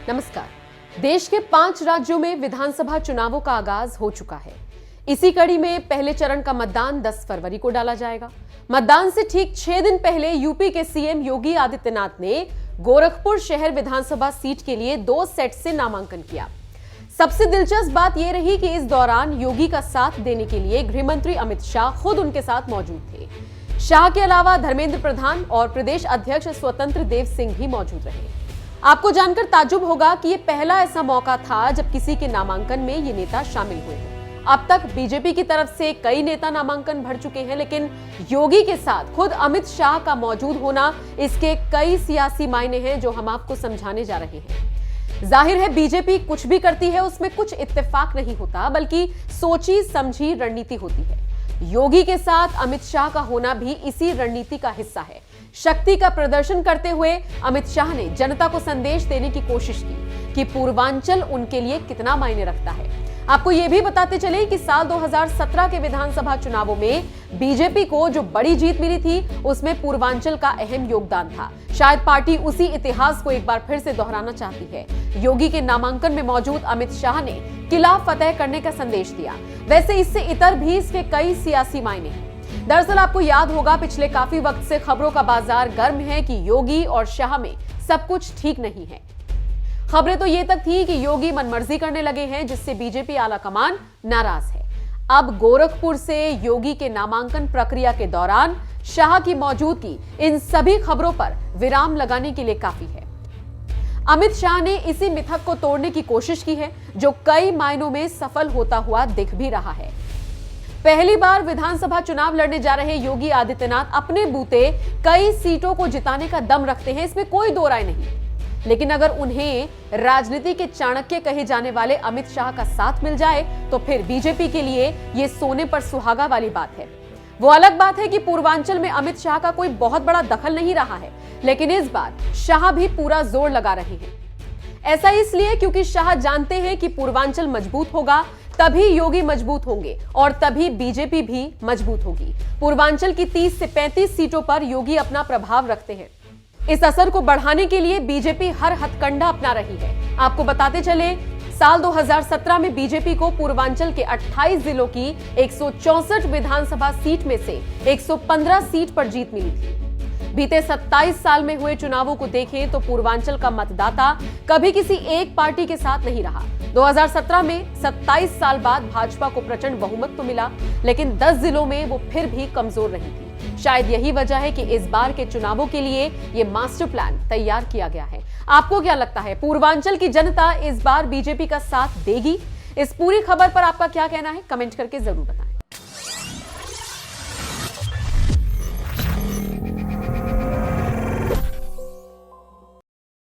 नमस्कार। देश के 5 राज्यों में विधानसभा चुनावों का आगाज हो चुका है। इसी कड़ी में पहले चरण का मतदान 10 फरवरी को डाला जाएगा। मतदान से ठीक 6 दिन पहले यूपी के सीएम योगी आदित्यनाथ ने गोरखपुर शहर विधानसभा सीट के लिए 2 सेट से नामांकन किया। सबसे दिलचस्प बात यह रही कि इस दौरान योगी का साथ देने के लिए गृहमंत्री अमित शाह खुद उनके साथ मौजूद थे। शाह के अलावा धर्मेंद्र प्रधान और प्रदेश अध्यक्ष स्वतंत्र देव सिंह भी मौजूद रहे। आपको जानकर ताज्जुब होगा कि यह पहला ऐसा मौका था जब किसी के नामांकन में ये नेता शामिल हुए हैं। अब तक बीजेपी की तरफ से कई नेता नामांकन भर चुके हैं, लेकिन योगी के साथ खुद अमित शाह का मौजूद होना, इसके कई सियासी मायने हैं जो हम आपको समझाने जा रहे हैं। जाहिर है बीजेपी कुछ भी करती है उसमें कुछ इत्तेफाक नहीं होता, बल्कि सोची समझी रणनीति होती है। योगी के साथ अमित शाह का होना भी इसी रणनीति का हिस्सा है। शक्ति का प्रदर्शन करते हुए अमित शाह ने जनता को संदेश देने की कोशिश की कि पूर्वांचल उनके लिए कितना मायने रखता है। आपको यह भी बताते चले कि साल 2017 के विधानसभा चुनावों में बीजेपी को जो बड़ी जीत मिली थी उसमें पूर्वांचल का अहम योगदान था। शायद पार्टी उसी इतिहास को एक बार फिर से दोहराना चाहती है। योगी के नामांकन में मौजूद अमित शाह ने किला फतेह करने का संदेश दिया। वैसे इससे इतर भी इसके कई सियासी मायने हैं। दरअसल आपको याद होगा पिछले काफी वक्त से खबरों का बाजार गर्म है कि योगी और शाह में सब कुछ ठीक नहीं है। खबरें तो ये तक थी कि योगी मनमर्जी करने लगे हैं, जिससे बीजेपी आलाकमान नाराज है। अब गोरखपुर से योगी के नामांकन प्रक्रिया के दौरान शाह की मौजूदगी इन सभी खबरों पर विराम लगाने के लिए काफी है। अमित शाह ने इसी मिथक को तोड़ने की कोशिश की है, जो कई मायनों में सफल होता हुआ दिख भी रहा है। पहली बार विधानसभा चुनाव लड़ने जा रहे योगी आदित्यनाथ अपने बूते कई सीटों को जिताने का दम रखते हैं, इसमें कोई दो राय नहीं। लेकिन अगर उन्हें राजनीति के चाणक्य कहे जाने वाले अमित शाह का साथ मिल जाए तो फिर बीजेपी के लिए यह सोने पर सुहागा वाली बात है। वो अलग बात है कि पूर्वांचल में अमित शाह का कोई बहुत बड़ा दखल नहीं रहा है, लेकिन इस बार शाह भी पूरा जोर लगा रहे हैं। ऐसा इसलिए क्योंकि शाह जानते हैं कि पूर्वांचल मजबूत होगा तभी योगी मजबूत होंगे और तभी बीजेपी भी मजबूत होगी। पूर्वांचल की 30 से 35 सीटों पर योगी अपना प्रभाव रखते हैं। इस असर को बढ़ाने के लिए बीजेपी हर हथकंडा अपना रही है। आपको बताते चले, साल 2017 में बीजेपी को पूर्वांचल के 28 जिलों की 164 विधानसभा सीट में से 115 सीट पर जीत मिली थी। बीते 27 साल में हुए चुनावों को देखें तो पूर्वांचल का मतदाता कभी किसी एक पार्टी के साथ नहीं रहा। 2017 में 27 साल बाद भाजपा को प्रचंड बहुमत तो मिला, लेकिन 10 जिलों में वो फिर भी कमजोर रही थी। शायद यही वजह है कि इस बार के चुनावों के लिए ये मास्टर प्लान तैयार किया गया है। आपको क्या लगता है, पूर्वांचल की जनता इस बार बीजेपी का साथ देगी? इस पूरी खबर पर आपका क्या कहना है, कमेंट करके जरूर बताएं।